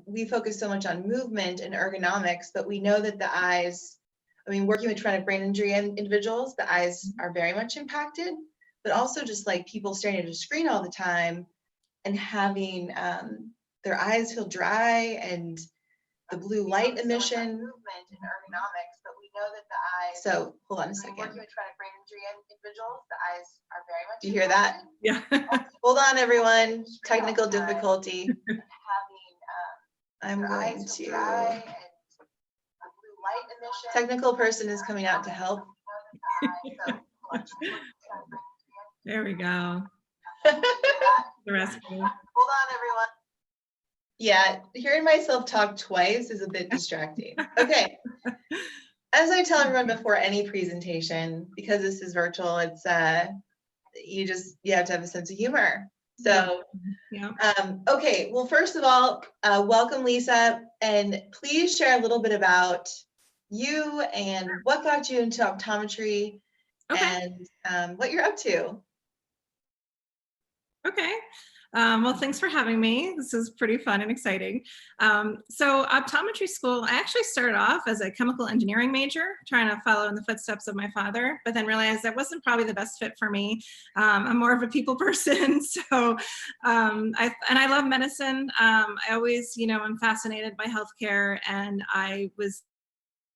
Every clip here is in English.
we focus so much on movement and ergonomics, but we know that the eyes, I mean, working with traumatic brain injury individuals, the eyes are very much impacted, but also just like people staring at a screen all the time and having their eyes feel dry and the blue light emission. Movement and ergonomics, but we know that the eyes. So hold on a second. Working with traumatic brain injury individuals, the eyes are very much. Do you hear that? Yeah. Hold on, everyone. Technical difficulty. I'm going to. Technical person is coming out to help. There we go. The rescue. Hold on, everyone. Yeah, hearing myself talk twice is a bit distracting. Okay. As I tell everyone before any presentation, because this is virtual, it's you have to have a sense of humor. So, yeah. Okay, well, first of all, welcome, Lisa, and please share a little bit about you and what got you into optometry. Okay. And what you're up to. Okay. Well, thanks for having me. This is pretty fun and exciting. So optometry school, I actually started off as a chemical engineering major, trying to follow in the footsteps of my father, but then realized that wasn't probably the best fit for me. I'm more of a people person. So, I love medicine. I always, I'm fascinated by healthcare, and I was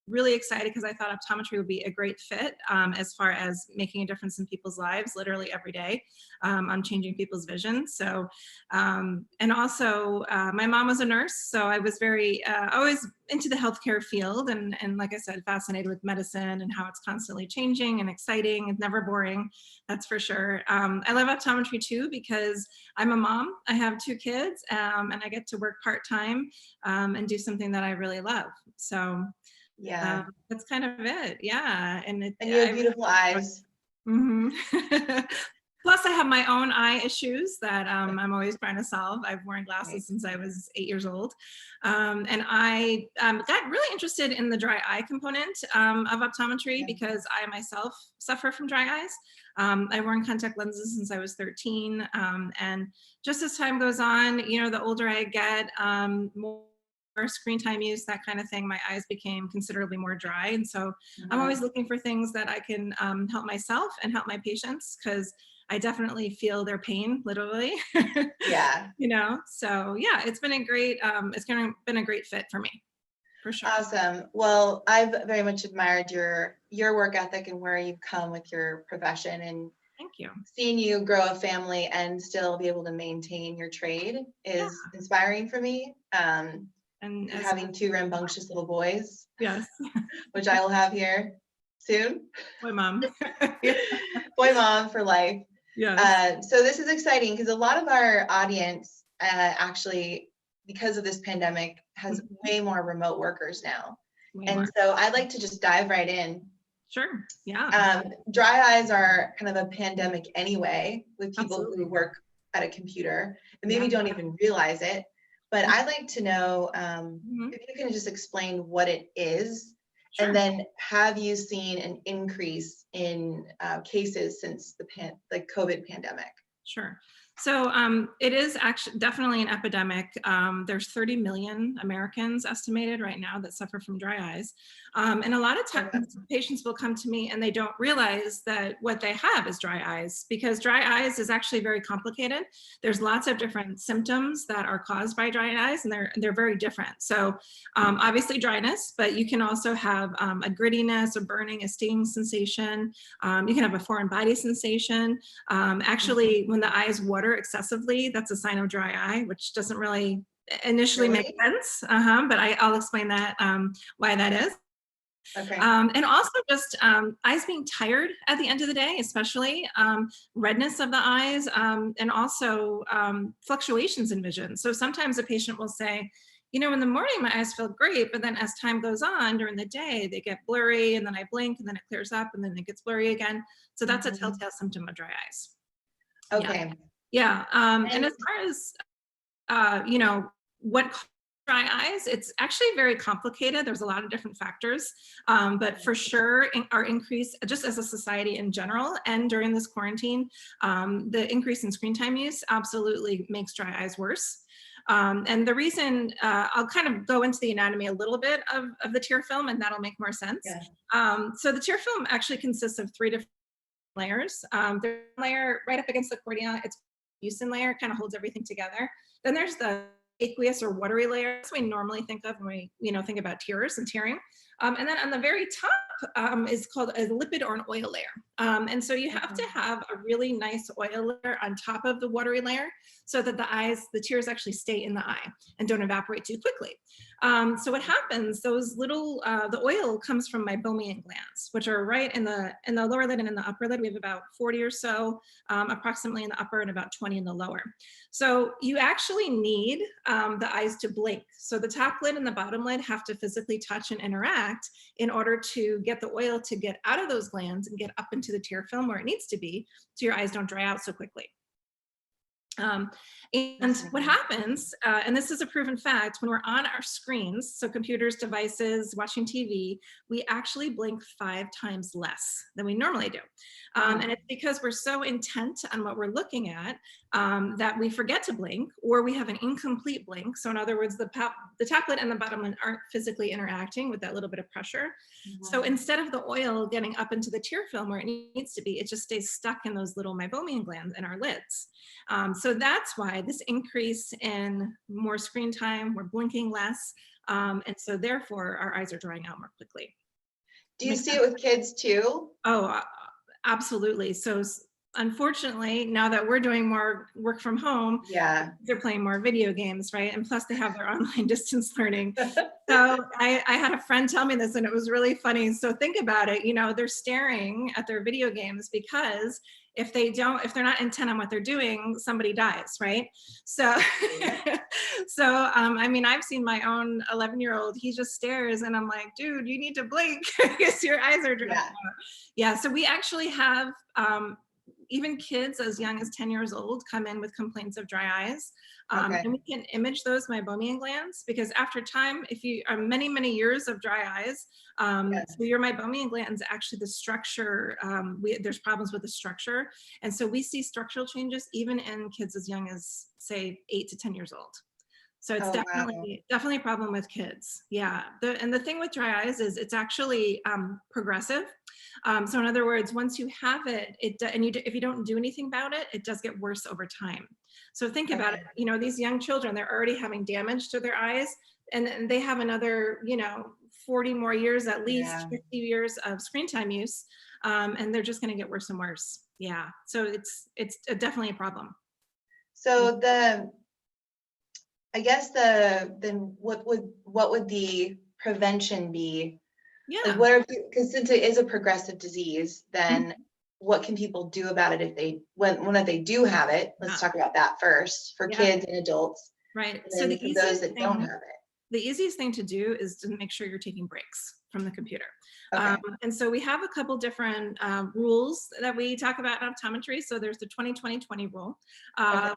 really excited because I thought optometry would be a great fit as far as making a difference in people's lives, literally every day. I'm changing people's vision. So, and also my mom was a nurse, so I was very, always into the healthcare field, and like I said, fascinated with medicine and how it's constantly changing and exciting and never boring, that's for sure. I love optometry too because I'm a mom, I have 2 kids, and I get to work part-time and do something that I really love. So yeah, that's kind of it. Yeah, and you have beautiful eyes. Mm-hmm. Plus, I have my own eye issues that I'm always trying to solve. I've worn glasses since I was 8 years old, and I got really interested in the dry eye component of optometry because I myself suffer from dry eyes. I've worn contact lenses since I was 13, and just as time goes on, the older I get, more screen time use, that kind of thing, my eyes became considerably more dry. And so I'm always looking for things that I can help myself and help my patients, because I definitely feel their pain, literally. Yeah. So yeah, it's been a great, been a great fit for me, for sure. Awesome. Well, I've very much admired your work ethic and where you've come with your profession, and thank you. Seeing you grow a family and still be able to maintain your trade is inspiring for me. And having 2 rambunctious little boys. Yes. Which I will have here soon. Boy mom. Boy mom for life. Yes. So this is exciting because a lot of our audience actually, because of this pandemic, has way more remote workers now. So I'd like to just dive right in. Sure. Yeah. Dry eyes are kind of a pandemic anyway, with people who work at a computer and maybe don't even realize it. But I'd like to know if you can just explain what it is, and then have you seen an increase in cases since the COVID pandemic? Sure. So it is actually definitely an epidemic. There's 30 million Americans estimated right now that suffer from dry eyes. And a lot of times patients will come to me and they don't realize that what they have is dry eyes, because dry eyes is actually very complicated. There's lots of different symptoms that are caused by dry eyes, and they're very different. So obviously dryness, but you can also have a grittiness, a burning, a stinging sensation. You can have a foreign body sensation. Actually, when the eyes water excessively, that's a sign of dry eye, which doesn't really initially make sense. But I'll explain that, why that is. Okay. And also just eyes being tired at the end of the day, especially redness of the eyes, and also fluctuations in vision. So sometimes a patient will say, in the morning my eyes feel great, but then as time goes on during the day, they get blurry, and then I blink and then it clears up and then it gets blurry again. So that's a telltale symptom of dry eyes. Okay. Yeah. And as far as, what dry eyes, it's actually very complicated. There's a lot of different factors, but for sure our increase, just as a society in general, and during this quarantine, the increase in screen time use absolutely makes dry eyes worse. And the reason, I'll kind of go into the anatomy a little bit of the tear film, and that'll make more sense. Yeah. So the tear film actually consists of 3 different layers. The layer right up against the cornea, it's mucin layer, kind of holds everything together. Then there's the aqueous or watery layer. That's what we normally think of when we, think about tears and tearing. And then on the very top is called a lipid or an oil layer. And so you have to have a really nice oil layer on top of the watery layer so that the tears actually stay in the eye and don't evaporate too quickly. So what happens, those little, the oil comes from meibomian glands, which are right in the lower lid and in the upper lid. We have about 40 or so, approximately in the upper and about 20 in the lower. So you actually need the eyes to blink. So the top lid and the bottom lid have to physically touch and interact in order to get the oil to get out of those glands and get up into the tear film where it needs to be, so your eyes don't dry out so quickly. And what happens, and this is a proven fact, when we're on our screens, so computers, devices, watching TV, we actually blink 5 times less than we normally do. And it's because we're so intent on what we're looking at that we forget to blink, or we have an incomplete blink. So in other words, the top lid and the bottom lid aren't physically interacting with that little bit of pressure. So instead of the oil getting up into the tear film where it needs to be, it just stays stuck in those little meibomian glands in our lids. So that's why this increase in more screen time, we're blinking less, and so therefore our eyes are drying out more quickly. Do you see it with kids too? Oh, absolutely. So unfortunately, now that we're doing more work from home, they're playing more video games, right? And plus they have their online distance learning. So I had a friend tell me this and it was really funny. So think about it, they're staring at their video games because if they're not intent on what they're doing, somebody dies, right? So, I've seen my own 11-year-old, he just stares and I'm like, dude, you need to blink because your eyes are drying out. Yeah, so we actually have, even kids as young as 10 years old come in with complaints of dry eyes. And we can image those meibomian glands because after time, if you are many years of dry eyes, so your meibomian glands, actually the structure, there's problems with the structure. And so we see structural changes even in kids as young as say 8 to 10 years old. So it's definitely a problem with kids. Yeah. And the thing with dry eyes is it's actually progressive. So in other words, once you have it, if you don't do anything about it, it does get worse over time. So think about it. These young children, they're already having damage to their eyes, and they have another, 40 more years, at least 50 years of screen time use, and they're just going to get worse and worse. Yeah. So it's definitely a problem. So I guess then what would the prevention be? Yeah. Like because since it is a progressive disease, then what can people do about it when they do have it? Let's talk about that first for kids and adults. Right. And so for those that don't have it. The easiest thing to do is to make sure you're taking breaks from the computer. Okay. And so we have a couple different rules that we talk about in optometry. So there's the 20-20-20 rule,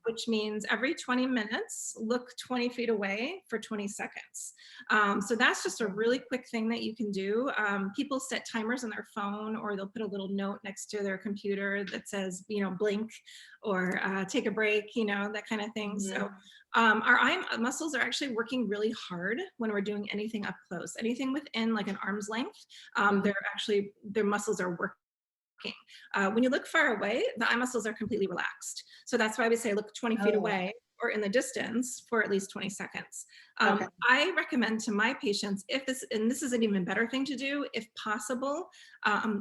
which means every 20 minutes, look 20 feet away for 20 seconds. So that's just a really quick thing that you can do. People set timers on their phone, or they'll put a little note next to their computer that says, blink or take a break, that kind of thing. So our eye muscles are actually working really hard when we're doing anything up close, anything within like an arm's length. Their muscles are working. When you look far away, the eye muscles are completely relaxed. So that's why we say look 20 feet away or in the distance for at least 20 seconds. I recommend to my patients, and this is an even better thing to do, if possible,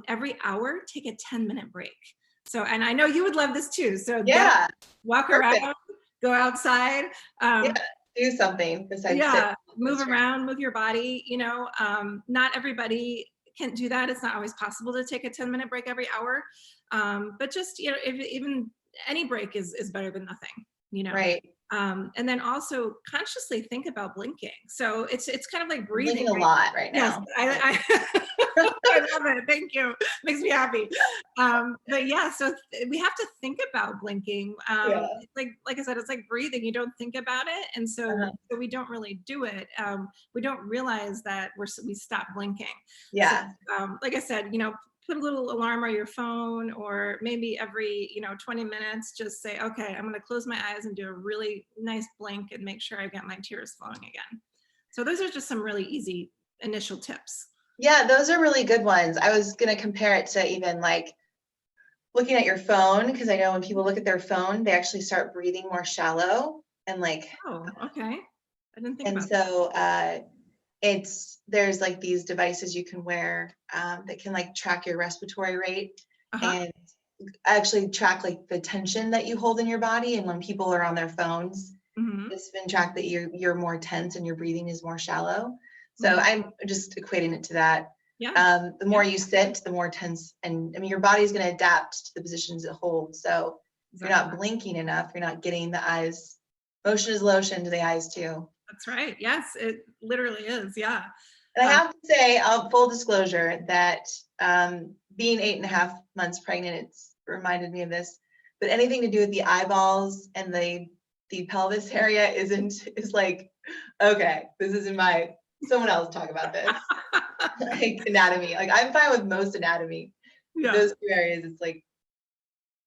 every hour, take a 10-minute break. So, and I know you would love this too. So walk around, go outside. Do something besides move around, move your body. Not everybody can do that. It's not always possible to take a 10-minute break every hour. But just, if even any break is better than nothing, Right. And then also consciously think about blinking. So it's kind of like breathing. Blinking a lot right now. Yes, I love it. Thank you. Makes me happy. But yeah, so we have to think about blinking. Like I said, it's like breathing. You don't think about it, and so we don't really do it. We don't realize that we stop blinking. Yeah. So, like I said, put a little alarm on your phone, or maybe every, 20 minutes, just say, okay, I'm going to close my eyes and do a really nice blink and make sure I get my tears flowing again. So those are just some really easy initial tips. Yeah, those are really good ones. I was going to compare it to even like looking at your phone, because I know when people look at their phone, they actually start breathing more shallow and like. Oh, okay. I didn't think And about that. so there's like these devices you can wear that can like track your respiratory rate and actually track like the tension that you hold in your body. And when people are on their phones, it's been tracked that you're more tense and your breathing is more shallow. So I'm just equating it to that. Yeah. The more you sit, the more tense, and I mean your body's going to adapt to the positions it holds. So if you're not blinking enough, you're not getting the eyes. Motion is lotion to the eyes too. That's right. Yes, it literally is. Yeah. And I have to say, full disclosure, that being 8.5 months pregnant, it's reminded me of this. But anything to do with the eyeballs and the pelvis area is like, okay, this isn't my. Someone else talk about this. Like anatomy. Like I'm fine with most anatomy. Yeah. Those two areas, it's like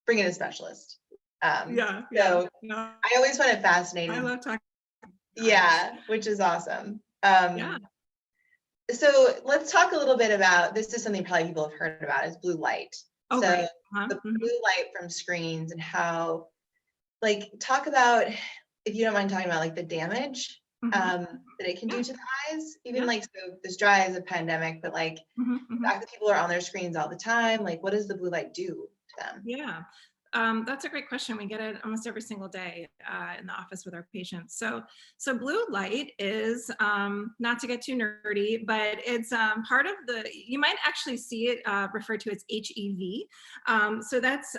bring in a specialist. Yeah. So No, I always find it fascinating. I love talking. Yeah, which is awesome. Yeah. So let's talk a little bit about, this is something probably people have heard about, is blue light. Oh, So right. the blue light from screens and how, like, talk about, if you don't mind talking about like the damage that it can do to the eyes, even like, so this dry is a pandemic, but like the fact that people are on their screens all the time, like what does the blue light do to them? Yeah. That's a great question. We get it almost every single day in the office with our patients. So blue light is, not to get too nerdy, but it's part of you might actually see it referred to as HEV. So that's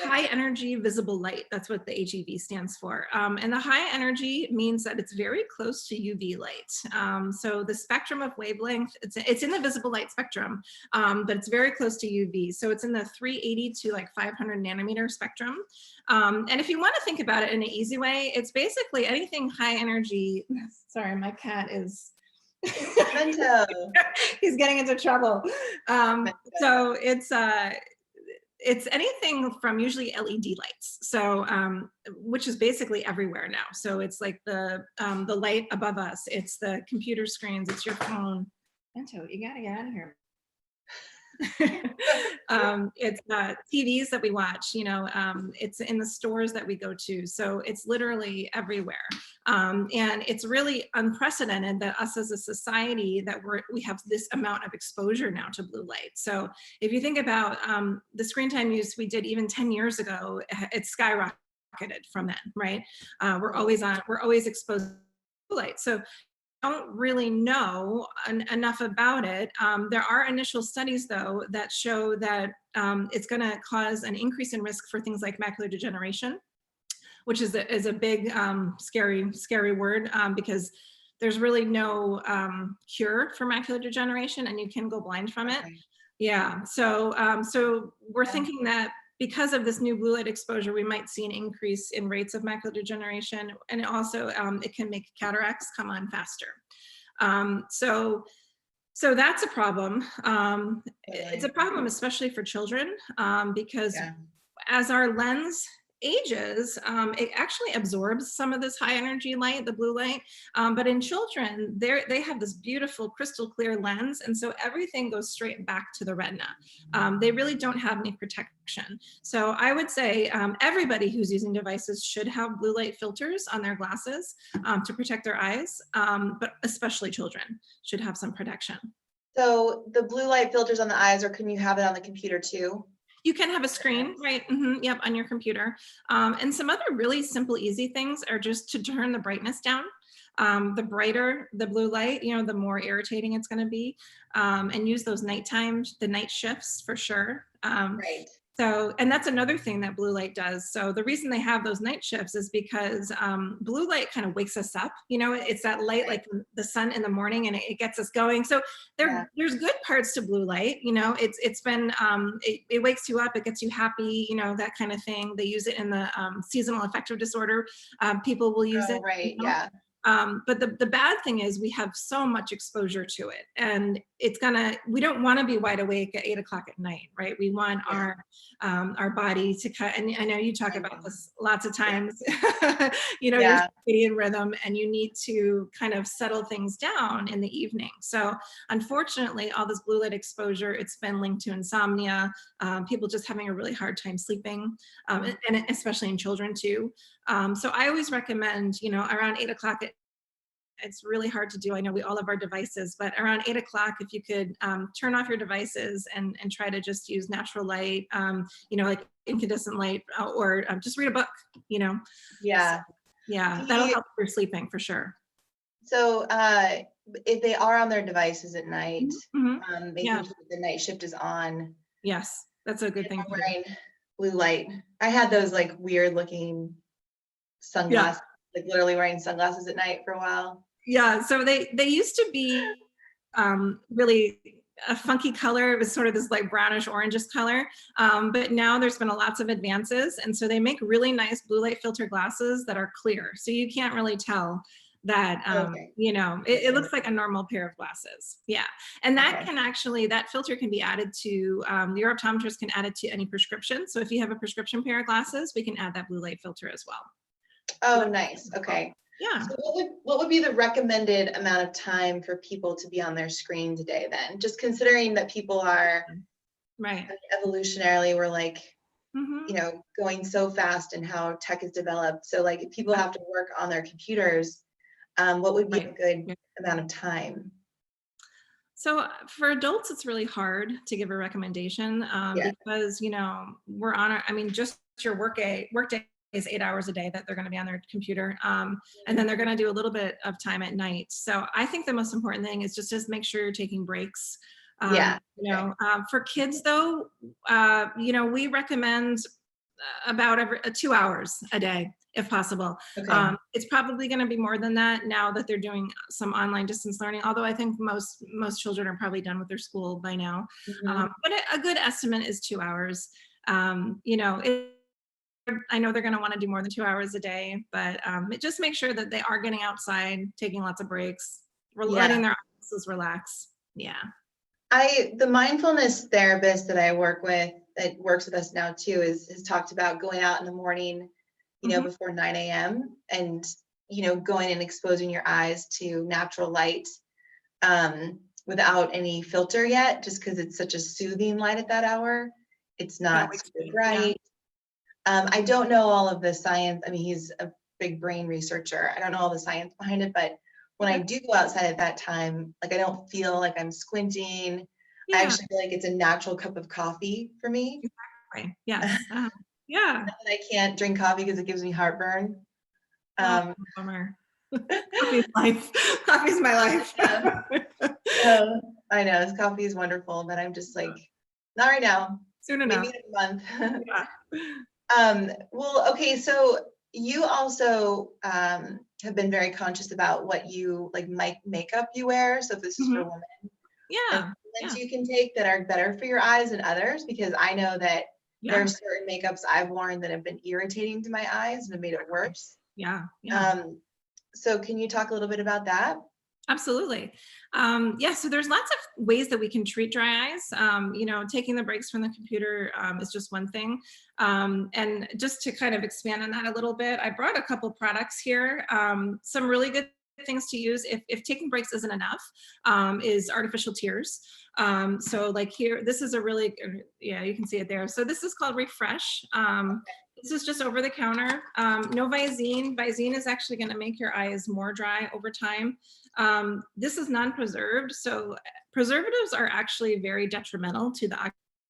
high energy visible light. That's what the HEV stands for. And the high energy means that it's very close to UV light. So the spectrum of wavelength, it's in the visible light spectrum, but it's very close to UV. So it's in the 380 to like 500 nanometer spectrum. And if you want to think about it in an easy way, it's basically anything high energy. Sorry, my cat is he's getting into trouble. So it's anything from usually LED lights, so which is basically everywhere now. So it's like the light above us, it's the computer screens, it's your phone. Bento, you gotta get out of here. It's TVs that we watch, it's in the stores that we go to. So it's literally everywhere. And it's really unprecedented that us as a society that we have this amount of exposure now to blue light. So if you think about the screen time use we did even 10 years ago, it skyrocketed from then, right? We're always exposed to blue light. So don't really know enough about it. There are initial studies, though, that show that it's going to cause an increase in risk for things like macular degeneration, which is a big, scary word, because there's really no cure for macular degeneration, and you can go blind from it. Yeah. So we're thinking that because of this new blue light exposure, we might see an increase in rates of macular degeneration, and also it can make cataracts come on faster. So that's a problem. It's a problem, especially for children, because as our lens ages, it actually absorbs some of this high energy light, the blue light. But in children, they have this beautiful crystal clear lens, and so everything goes straight back to the retina. They really don't have any protection. So I would say everybody who's using devices should have blue light filters on their glasses to protect their eyes, but especially children should have some protection. So the blue light filters on the eyes, or can you have it on the computer too? You can have a screen, right? Yep, on your computer. And some other really simple, easy things are just to turn the brightness down. The brighter the blue light, the more irritating it's going to be. And use those the night shifts for sure. Right. So, and that's another thing that blue light does. So the reason they have those night shifts is because blue light kind of wakes us up. It's that light like the sun in the morning, and it gets us going. So there's good parts to blue light. It's been, it wakes you up, it gets you happy, that kind of thing. They use it in the seasonal affective disorder. People will use it. Right, yeah. But the bad thing is we have so much exposure to it, and we don't want to be wide awake at 8 o'clock at night, right? We want our body to cut, and I know you talk about this lots of times, your circadian rhythm, and you need to kind of settle things down in the evening. So unfortunately, all this blue light exposure, it's been linked to insomnia, people just having a really hard time sleeping, and especially in children too. So I always recommend, around 8 o'clock, it's really hard to do. I know we all have our devices, but around 8 o'clock, if you could turn off your devices and try to just use natural light, like incandescent light, or just read a book, Yeah. So, yeah, that'll help your sleeping for sure. So if they are on their devices at night, making sure that the night shift is on. Yes, that's a good thing. Wearing blue light. I had those like weird looking sunglasses, like literally wearing sunglasses at night for a while. Yeah, so they used to be really a funky color. It was sort of this like brownish orangish color, but now there's been lots of advances, and so they make really nice blue light filter glasses that are clear, so you can't really tell that it looks like a normal pair of glasses. Yeah, and that can actually, that filter can be added to, your optometrist can add it to any prescription. So if you have a prescription pair of glasses, we can add that blue light filter as well. Oh, nice. Okay. Yeah. So what would be the recommended amount of time for people to be on their screen today then? Just considering that people are, right, evolutionarily, we're like, going so fast and how tech is developed. So like if people have to work on their computers, what would be a good amount of time? So for adults, it's really hard to give a recommendation because, we're on just your work day is 8 hours a day that they're going to be on their computer. And then they're going to do a little bit of time at night. So I think the most important thing is just make sure you're taking breaks. For kids though, we recommend about every 2 hours a day, if possible. It's probably going to be more than that now that they're doing some online distance learning, although I think most children are probably done with their school by now. But a good estimate is 2 hours. I know they're going to want to do more than 2 hours a day, but just make sure that they are getting outside, taking lots of breaks, letting their eyes relax. Yeah. The mindfulness therapist that I work with, that works with us now too, has talked about going out in the morning, before 9 a.m. and, going and exposing your eyes to natural light without any filter yet, just because it's such a soothing light at that hour. It's not super bright. I don't know all of the science. I mean, he's a big brain researcher. I don't know all the science behind it, but when I do go outside at that time, like I don't feel like I'm squinting. I actually feel like it's a natural cup of coffee for me. Exactly. Yes. Not that I can't drink coffee because it gives me heartburn. Bummer. Coffee's life. Coffee's my life. I know, coffee is wonderful, but I'm just like, not right now. Soon enough. Maybe in a month. Well, okay, so you also have been very conscious about what you makeup you wear. So if this is for women, you can take that are better for your eyes than others, because I know that there are certain makeups I've worn that have been irritating to my eyes and have made it worse. So can you talk a little bit about that? Absolutely. So there's lots of ways that we can treat dry eyes. Taking the breaks from the computer is just one thing. And just to kind of expand on that a little bit, I brought a couple products here. Some really good things to use if taking breaks isn't enough is artificial tears. So like here, this is a really, you can see it there. So this is called Refresh. This is just over the counter. No Visine. Visine is actually going to make your eyes more dry over time. This is non-preserved. So preservatives are actually very detrimental to the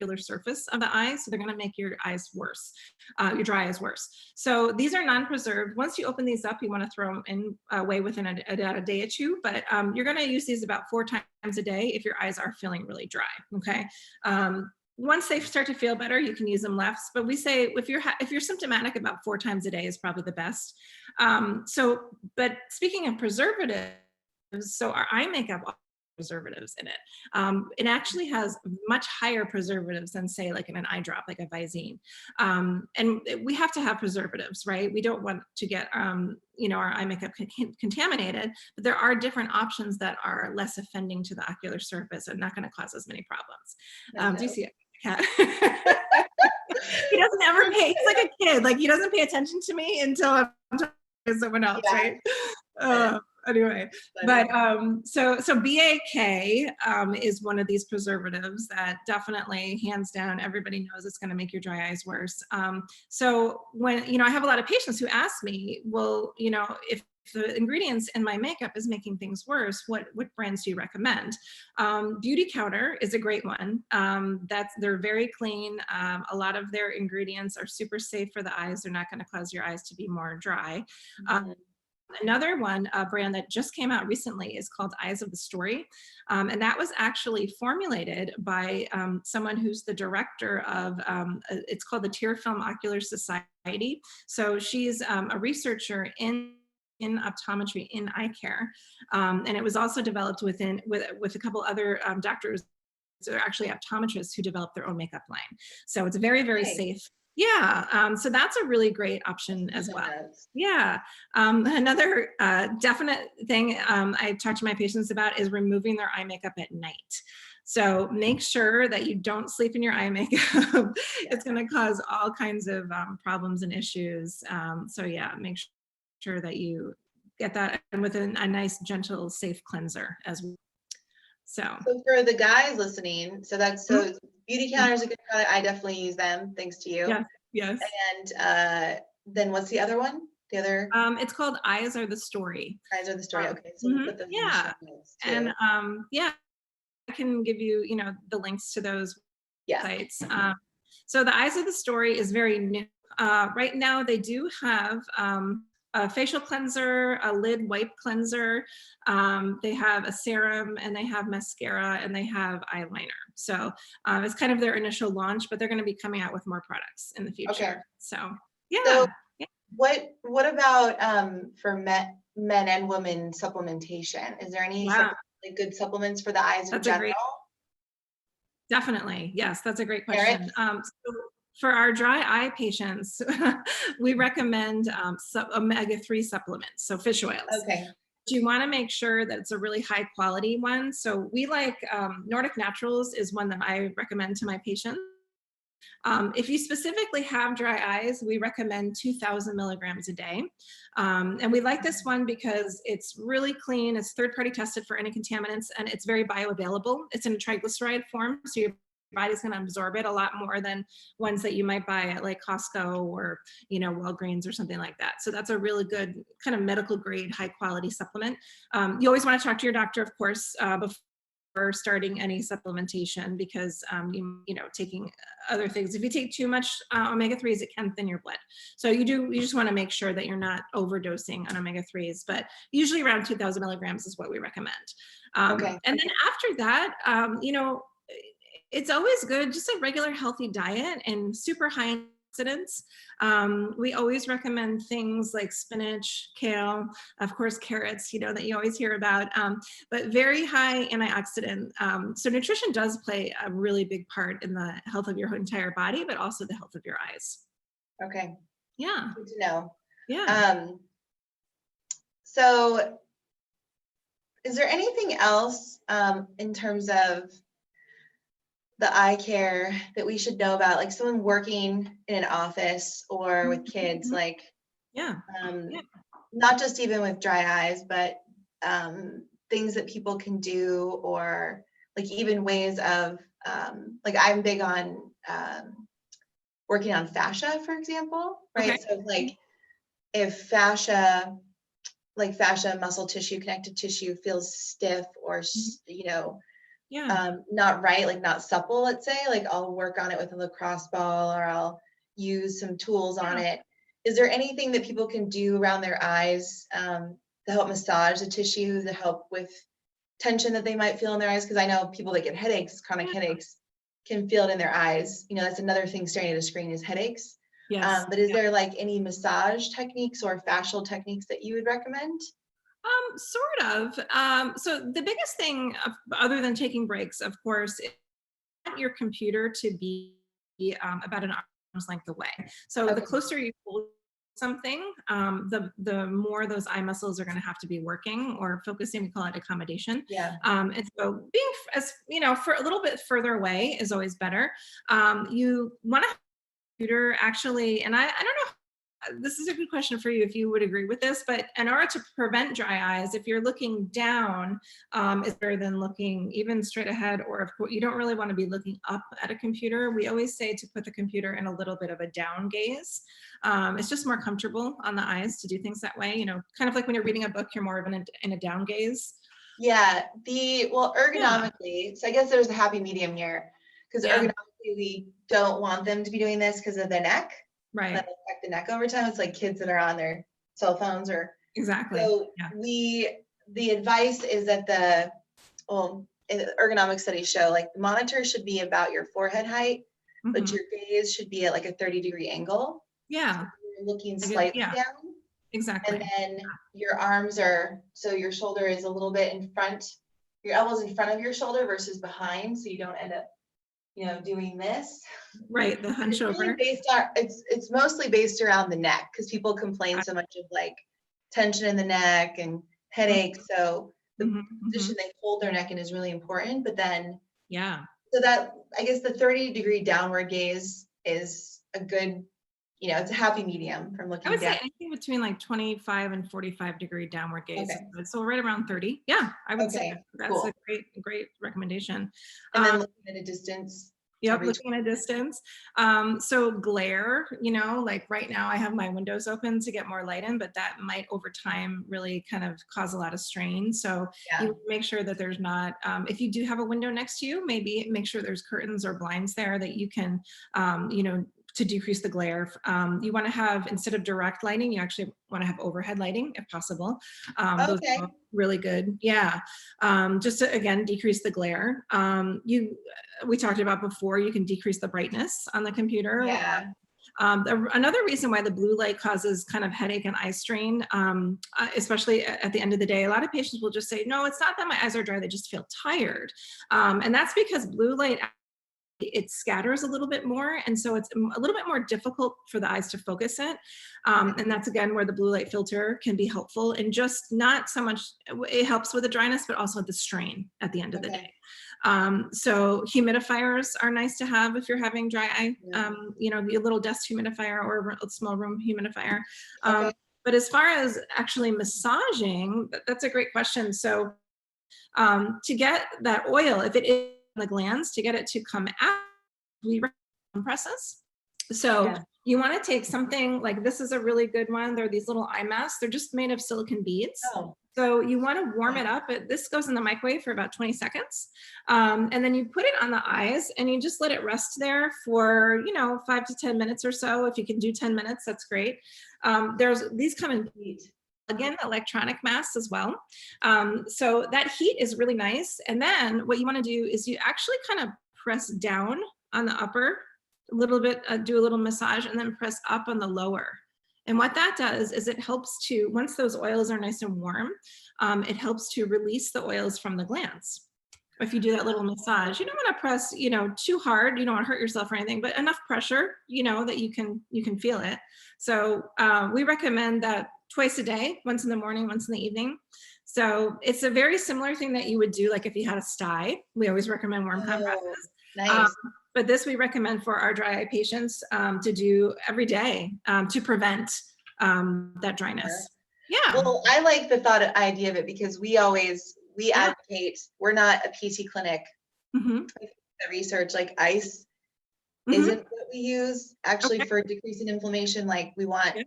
ocular surface of the eye. So they're going to make your eyes worse, your dry eyes worse. So these are non-preserved. Once you open these up, you want to throw them away within a day or two, but you're going to use these about 4 times a day if your eyes are feeling really dry. Okay. Once they start to feel better, you can use them less. But we say if you're symptomatic, about 4 times a day is probably the best. But speaking of preservatives, so our eye makeup preservatives in it. It actually has much higher preservatives than, say, like in an eye drop, like a Visine. And we have to have preservatives, right? We don't want to get, our eye makeup contaminated, but there are different options that are less offending to the ocular surface and not going to cause as many problems. Do you see it? Cat. He doesn't ever pay. He's like a kid. Like, he doesn't pay attention to me until I'm talking to someone else, right? Anyway, but so BAK is one of these preservatives that definitely, hands down, everybody knows it's going to make your dry eyes worse. So when, I have a lot of patients who ask me, well, if the ingredients in my makeup is making things worse, what brands do you recommend? Beauty Counter is a great one. They're very clean. A lot of their ingredients are super safe for the eyes. They're not going to cause your eyes to be more dry. Another one, a brand that just came out recently, is called Eyes of the Story. And that was actually formulated by someone who's the director of, it's called the Tear Film Ocular Society. So she's a researcher in optometry, in eye care. And it was also developed with a couple other doctors. They're actually optometrists who developed their own makeup line. So it's very, very safe. Yeah, so that's a really great option as well. Yeah, another definite thing I talk to my patients about is removing their eye makeup at night. So make sure that you don't sleep in your eye makeup. It's going to cause all kinds of problems and issues. So yeah, make sure that you get that, and with a nice, gentle, safe cleanser as well. So for the guys listening, Beauty Counter is a good product. I definitely use them, thanks to you. Yes. And then what's the other one? The other? It's called Eyes Are the Story. Eyes Are the Story. Okay, so we'll put them in the show notes too. And I can give you, the links to those sites. So the Eyes of the Story is very new. Right now, they do have a facial cleanser, a lid wipe cleanser. They have a serum, and they have mascara, and they have eyeliner. So it's kind of their initial launch, but they're going to be coming out with more products in the future. Okay. So yeah. What about for men and women supplementation? Is there any good supplements for the eyes in general? Definitely. Yes, that's a great question. So for our dry eye patients, we recommend omega-3 supplements, so fish oils. Okay. You want to make sure that it's a really high quality one. So we like Nordic Naturals is one that I recommend to my patients. If you specifically have dry eyes, we recommend 2,000 milligrams a day. And we like this one because it's really clean. It's third-party tested for any contaminants, and it's very bioavailable. It's in a triglyceride form, so your body's going to absorb it a lot more than ones that you might buy at like Costco or, Walgreens or something like that. So that's a really good kind of medical grade, high quality supplement. You always want to talk to your doctor, of course, before starting any supplementation, because taking other things, if you take too much omega-3s, it can thin your blood. So you just want to make sure that you're not overdosing on omega-3s, but usually around 2,000 milligrams is what we recommend. Okay. And then after that, it's always good, just a regular healthy diet and super high antioxidants. We always recommend things like spinach, kale, of course, carrots, that you always hear about, but very high antioxidant. So nutrition does play a really big part in the health of your entire body, but also the health of your eyes. Okay. Yeah. Good to know. Yeah. So is there anything else in terms of the eye care that we should know about, like someone working in an office or with kids, like, not just even with dry eyes, but things that people can do, or like even ways of, like I'm big on working on fascia, for example, right? Okay. So like if fascia muscle tissue, connective tissue feels stiff or, not right, like not supple, let's say, like I'll work on it with a lacrosse ball, or I'll use some tools on it. Is there anything that people can do around their eyes to help massage the tissue, to help with tension that they might feel in their eyes? Because I know people that get headaches, chronic headaches, can feel it in their eyes. That's another thing staring at a screen is headaches. Yes. But is there like any massage techniques or fascial techniques that you would recommend? Sort of. So the biggest thing, other than taking breaks, of course, is want your computer to be about an arm's length away. So the Okay. closer you pull something, the more those eye muscles are going to have to be working or focusing. We call it accommodation. Yeah. And so being as for a little bit further away is always better. You want to have a computer actually, and I don't know, this is a good question for you if you would agree with this, but in order to prevent dry eyes, if you're looking down, is better than looking even straight ahead, or if you don't really want to be looking up at a computer. We always say to put the computer in a little bit of a down gaze. It's just more comfortable on the eyes to do things that way, kind of like when you're reading a book, you're more of in a down gaze. Yeah. Well, Yeah, ergonomically, so I guess there's a happy medium here, because yeah, ergonomically we don't want them to be doing this because of the neck. right, That affect the neck over time. It's like kids that are on their cell phones or exactly. so Yeah. the advice is that the ergonomic studies show like the monitor should be about your forehead height, but Mhm. your gaze should be at like a 30-degree angle. So Yeah, you're looking I get, slightly yeah, down, and exactly. then your arms are so your shoulder is a little bit in front, your elbows in front of your shoulder versus behind, so you don't end up doing this. Right, the hunch It's really over. based on it's mostly based around the neck because people complain so much of like tension in the neck and headaches. So the Mhm, position mhm. they hold their neck in is really important. But then Yeah. so that I guess the 30-degree downward gaze is a good, it's a happy medium from I looking would down. say anything between like 25 and 45-degree downward gaze is Okay. good. So right around 30. Yeah, I would say Okay, that's a cool. great recommendation. And then Um, looking at a distance yep, every looking at a distance. So glare, like right now I have my windows open to get more light in, but that might over time really kind of cause a lot of strain. So yeah. you make sure that there's not, if you do have a window next to you, maybe make sure there's curtains or blinds there that you can, to decrease the glare. You want to have, instead of direct lighting, you actually want to have overhead lighting if possible. Those Okay. are really good. Yeah. Just to, again, decrease the glare. We talked about before, you can decrease the brightness on the computer. Yeah. Another reason why the blue light causes kind of headache and eye strain, especially at the end of the day, a lot of patients will just say, no, it's not that my eyes are dry, they just feel tired. And that's because blue light, it scatters a little bit more, and so it's a little bit more difficult for the eyes to focus it. And that's again where the blue light filter can be helpful, and just not so much it helps with the dryness, but also the strain at the end of the Okay. day. So humidifiers are nice to have if you're having dry eye. Yeah. A little desk humidifier or a small room humidifier. Okay. But as far as actually massaging, that's a great question. So to get that oil, if it is the glands, to get it to come out, we recommend compresses. So Yeah. you want to take something like, this is a really good one. They're these little eye masks. They're just made of silicone beads. Oh. So you want to warm it up. This goes in the microwave for about 20 seconds. And then you put it on the eyes and you just let it rest there for, 5 to 10 minutes or so. If you can do 10 minutes, that's great. These come in, again, electronic masks as well. So that heat is really nice. And then what you want to do is you actually kind of press down on the upper a little bit, do a little massage, and then press up on the lower. And what that does is it helps to, once those oils are nice and warm, it helps to release the oils from the glands. If you do that little massage, you don't want to press, too hard. You don't want to hurt yourself or anything, but enough pressure, that you can feel it. So we recommend that twice a day, once in the morning, once in the evening. So it's a very similar thing that you would do, like if you had a sty. We always recommend warm Oh, compresses. Um, nice. but this we recommend for our dry eye patients to do every day to prevent that dryness. Yeah. Well, I like the idea of it because we Yeah. advocate, we're not a PT clinic. Hmm. The research, like ice Hmm. isn't what we use actually Okay. for decreasing inflammation. Like Yeah.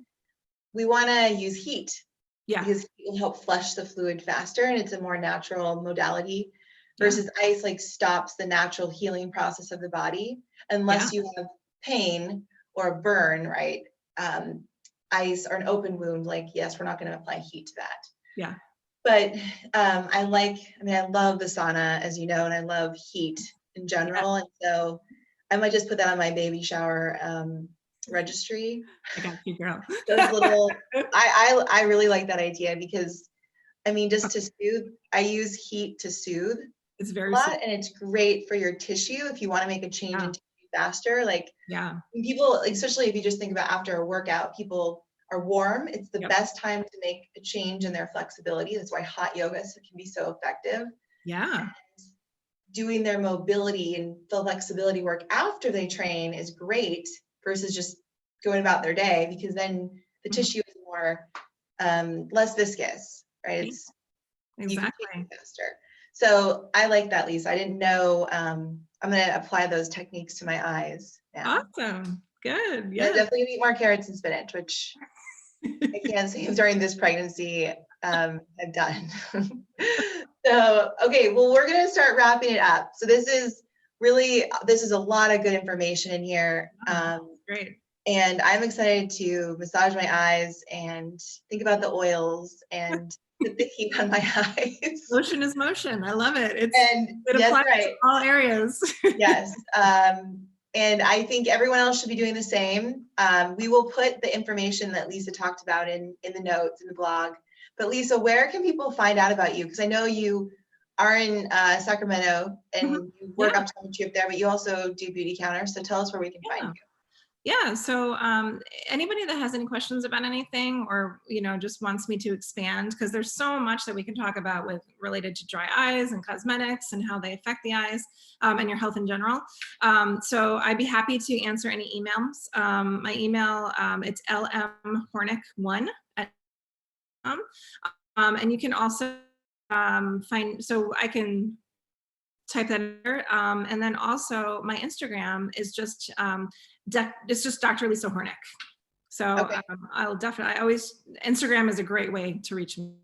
we want to use heat Yeah. because it will help flush the fluid faster and it's a more natural modality Yeah. versus ice like stops the natural healing process of the body Yeah. unless you have pain or a burn, right? Ice or an open wound, like, yes, we're not going to apply heat to that. Yeah. But I love the sauna, as you know, and I love heat in Yeah. general. And so I might just put that on my baby shower registry. I got you, girl. Those little, I really like that idea because I mean, just to soothe, I use heat to soothe It's a very lot, and it's great for your tissue if you want to make a change in tissue faster. Like when people, especially if you just think about after a workout, people are warm. It's the best time to make a change in their flexibility. That's why hot yoga can be so effective. Yeah. Doing their mobility and flexibility work after they train is great versus just going about their day, because then the tissue is more less viscous, right? It's Exactly. you can take it faster. So I like that, Lisa. I didn't know. I'm going to apply those techniques to my eyes now. Awesome. Good. Yeah. Yeah. I definitely eat more carrots and spinach, which I can't say during this pregnancy I've done. So, okay, well, we're going to start wrapping it up. So this is a lot of good information in here. Great. And I'm excited to massage my eyes and think about the oils and put the heat on my eyes. Motion is motion. I love it. It yes, applies right. to all areas. Yes. And I think everyone else should be doing the same. We will put the information that Lisa talked about in the notes in the blog. But Lisa, where can people find out about you? Because I know you are in Sacramento and you work optometry up there, but you also do beauty counters. So tell us where we can find you. Yeah, so anybody that has any questions about anything, or just wants me to expand, because there's so much that we can talk about with related to dry eyes and cosmetics and how they affect the eyes and your health in general. So I'd be happy to answer any emails. My email, it's lmhornick1 at and you can also find, so I can type that in there. And then also my Instagram is just it's just Dr. Lisa Hornick. So Instagram is a great way to reach me.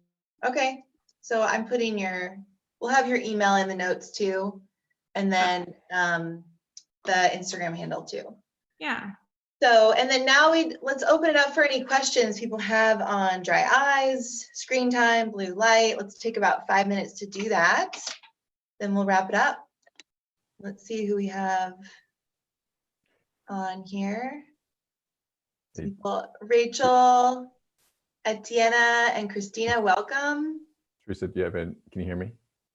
Okay. So I'm putting we'll have your email in the notes too. And then the Instagram handle too. Yeah. So, and then now let's open it up for any questions people have on dry eyes, screen time, blue light. Let's take about 5 minutes to do that. Then we'll wrap it up. Let's see who we have on here. People, Rachel, Etienne, and Christina, welcome. Theresa, can you hear me?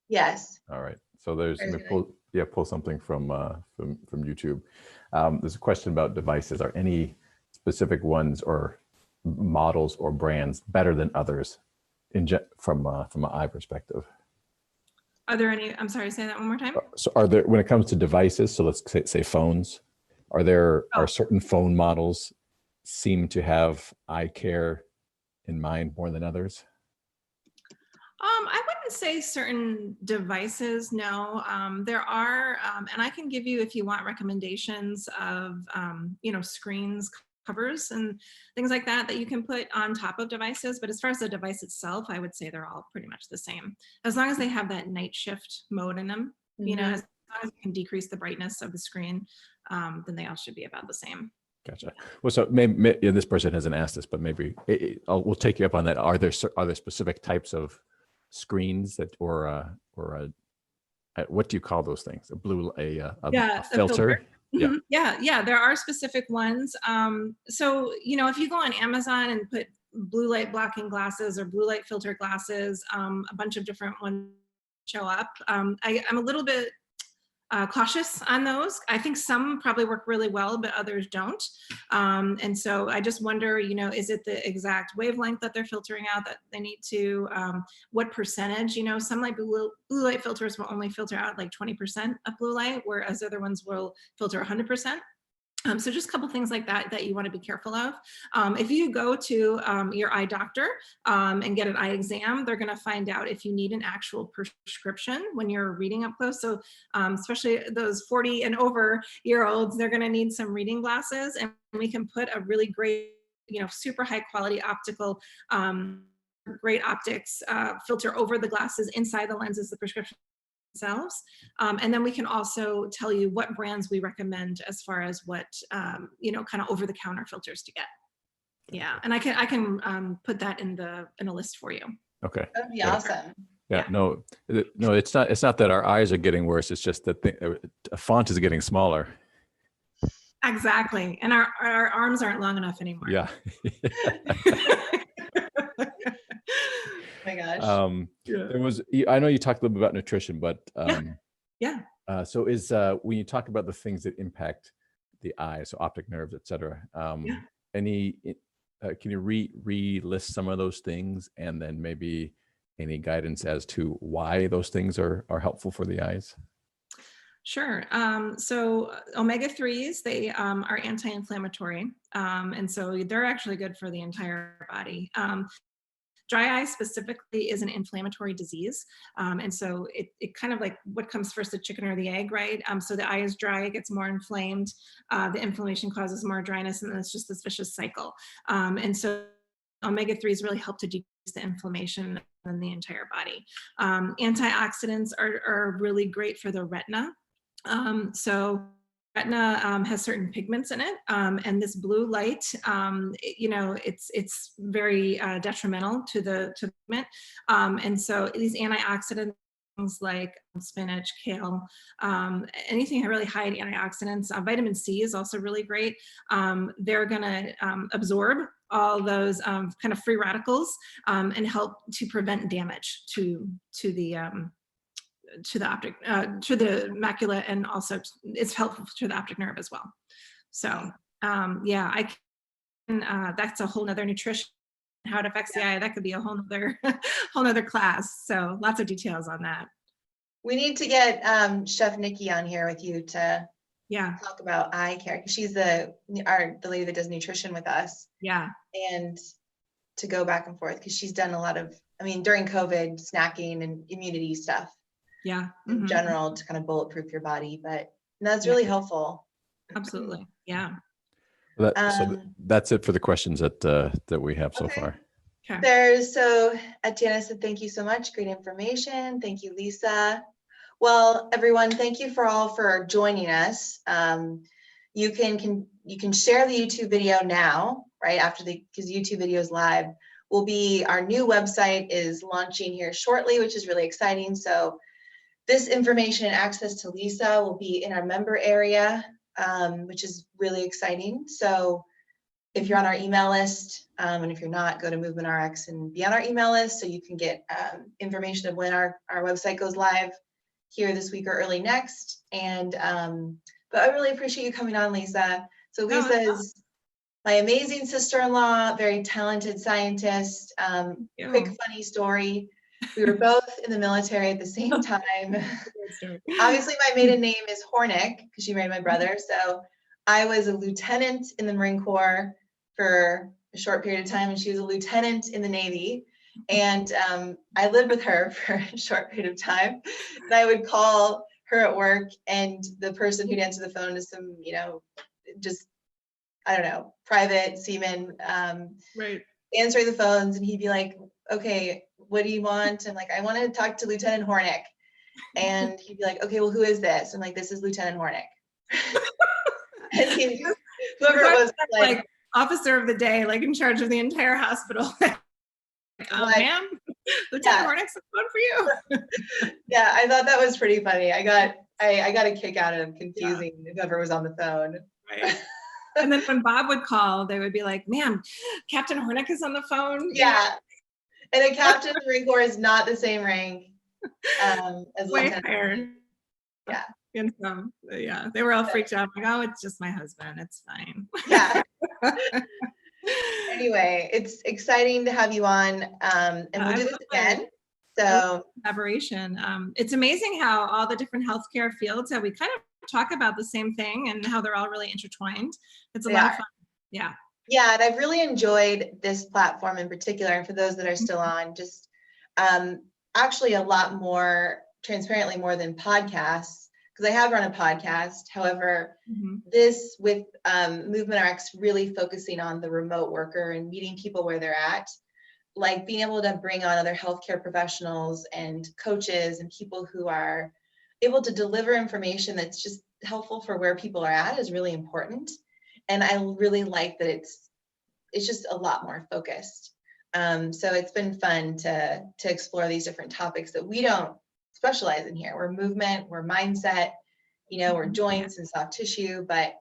Yes. All right. So let me pull something from YouTube. There's a question about devices. Are any specific ones or models or brands better than others from an eye perspective? Are there any, I'm sorry, say that one more time. So when it comes to devices, so let's say phones, are certain phone models seem to have eye care in mind more than others? I wouldn't say certain devices, no. There are, and I can give you, if you want, recommendations of, screens, covers, and things like that you can put on top of devices. But as far as the device itself, I would say they're all pretty much the same. As long as they have that night shift mode in them, as long as you can decrease the brightness of the screen, then they all should be about the same. Gotcha. Well, so maybe this person hasn't asked this, but maybe we'll take you up on that. Are there specific types of screens that, or what do you call those things? A filter? Yeah, there are specific ones. So, if you go on Amazon and put blue light blocking glasses or blue light filter glasses, a bunch of different ones show up. I'm a little bit cautious on those. I think some probably work really well, but others don't. And so I just wonder, is it the exact wavelength that they're filtering out that they need to, what percentage, some like blue light filters will only filter out like 20% of blue light, whereas other ones will filter 100%. So just a couple things like that you want to be careful of. If you go to your eye doctor and get an eye exam, they're going to find out if you need an actual prescription when you're reading up close. So especially those 40 and over year olds, they're going to need some reading glasses, and we can put a really great, super high quality optical, great optics filter over the glasses inside the lenses, the prescription themselves. And then we can also tell you what brands we recommend as far as what, kind of over the counter filters to get. Yeah. And I can put that in a list for you. Okay. That'd be awesome. Yeah. No, it's not that our eyes are getting worse. It's just that a font is getting smaller. Exactly. And our arms aren't long enough anymore. Yeah. my gosh. There was, I know you talked a little bit about nutrition, but Yeah. so is when you talk about the things that impact the eye, so optic nerves, et cetera, any, can you re-list some of those things, and then maybe any guidance as to why those things are helpful for the eyes? Sure. So omega-3s, they are anti-inflammatory. And so they're actually good for the entire body. Dry eye specifically is an inflammatory disease. And so it kind of like what comes first, the chicken or the egg, right? So the eye is dry, it gets more inflamed. The inflammation causes more dryness, and then it's just this vicious cycle. And so omega-3s really help to decrease the inflammation in the entire body. Antioxidants are really great for the retina. So retina has certain pigments in it, and this blue light, it's very detrimental to the pigment. And so these antioxidants, things like spinach, kale, anything really high in antioxidants. Vitamin C is also really great. They're going to absorb all those kind of free radicals and help to prevent damage to the optic, to the macula, and also it's helpful to the optic nerve as well. So I can, that's a whole nother nutrition, how it affects the eye. That could be a whole nother class. So lots of details on that. We need to get Chef Nikki on here with you to talk about eye care, because she's the lady that does nutrition with us. Yeah. And to go back and forth, because she's done a lot of, during COVID, snacking and immunity stuff. Yeah. In general, to kind of bulletproof your body, but that's really helpful. Absolutely. Yeah. So that's it for the questions that we have so far. Okay. So Atiana said, thank you so much. Great information. Thank you, Lisa. Well, everyone, thank you for joining us. You can share the YouTube video now, right after because YouTube video is live. Our new website is launching here shortly, which is really exciting. So this information and access to Lisa will be in our member area, which is really exciting. So if you're on our email list, and if you're not, go to Movement RX and be on our email list so you can get information of when our website goes live here this week or early next. And but I really appreciate you coming on, Lisa. So Lisa is my amazing sister-in-law, very talented scientist. Quick funny story. We were both in the military at the same time. Obviously, my maiden name is Hornick because she married my brother. So I was a lieutenant in the Marine Corps for a short period of time, and she was a lieutenant in the Navy. And I lived with her for a short period of time. And I would call her at work, and the person who'd answer the phone is some, just, I don't know, private seaman, right, answering the phones, and he'd be like, okay, what do you want? I'm like, I want to talk to Lieutenant Hornick. And he'd be like, okay, well, who is this? I'm like, this is Lieutenant Hornick. And whoever it was, like officer of the day, like in charge of the entire hospital. Ma'am, Lieutenant Hornick's the phone for you. Yeah, I thought that was pretty funny. I got a kick out of confusing whoever was on the phone. Right. And then when Bob would call, they would be like, ma'am, Captain Hornick is on the phone. Yeah. And a captain in the Marine Corps is not the same rank as way lieutenant. higher. Yeah. And so, they were all freaked out. Like, oh, it's just my husband. It's fine. Yeah. Anyway, it's exciting to have you on, and we'll do this again. So collaboration. It's amazing how all the different healthcare fields, how we kind of talk about the same thing and how they're all really intertwined. It's a lot of fun. Yeah. Yeah, and I've really enjoyed this platform in particular, and for those that are still on, just actually a lot more transparently more than podcasts, because I have run a podcast. However, this with Movement RX really focusing on the remote worker and meeting people where they're at, like being able to bring on other healthcare professionals and coaches and people who are able to deliver information that's just helpful for where people are at is really important. And I really like that it's just a lot more focused. So it's been fun to explore these different topics that we don't specialize in here. We're movement, we're mindset, we're joints and soft tissue, but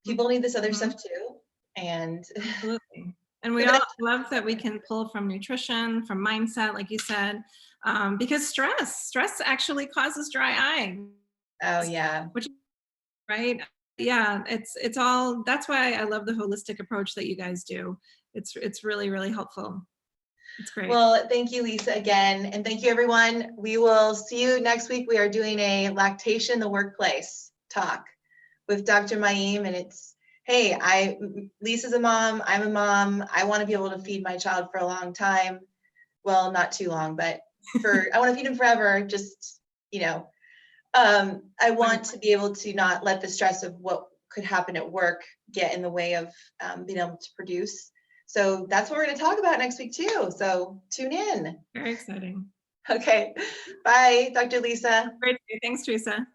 people need this other stuff too. And absolutely. And we all love that we can pull from nutrition, from mindset, like you said, because stress actually causes dry eye. Oh yeah. Which, right? Yeah, it's all, that's why I love the holistic approach that you guys do. It's really, really helpful. It's great. Well, thank you, Lisa, again. And thank you, everyone. We will see you next week. We are doing a lactation in the workplace talk with Dr. Maim. And it's, hey, Lisa's a mom. I'm a mom. I want to be able to feed my child for a long time. Well, not too long, but I want to feed him forever. Just, I want to be able to not let the stress of what could happen at work get in the way of being able to produce. So that's what we're going to talk about next week too. So tune in. Very exciting. Okay. Bye, Dr. Lisa. Great. Thanks, Theresa.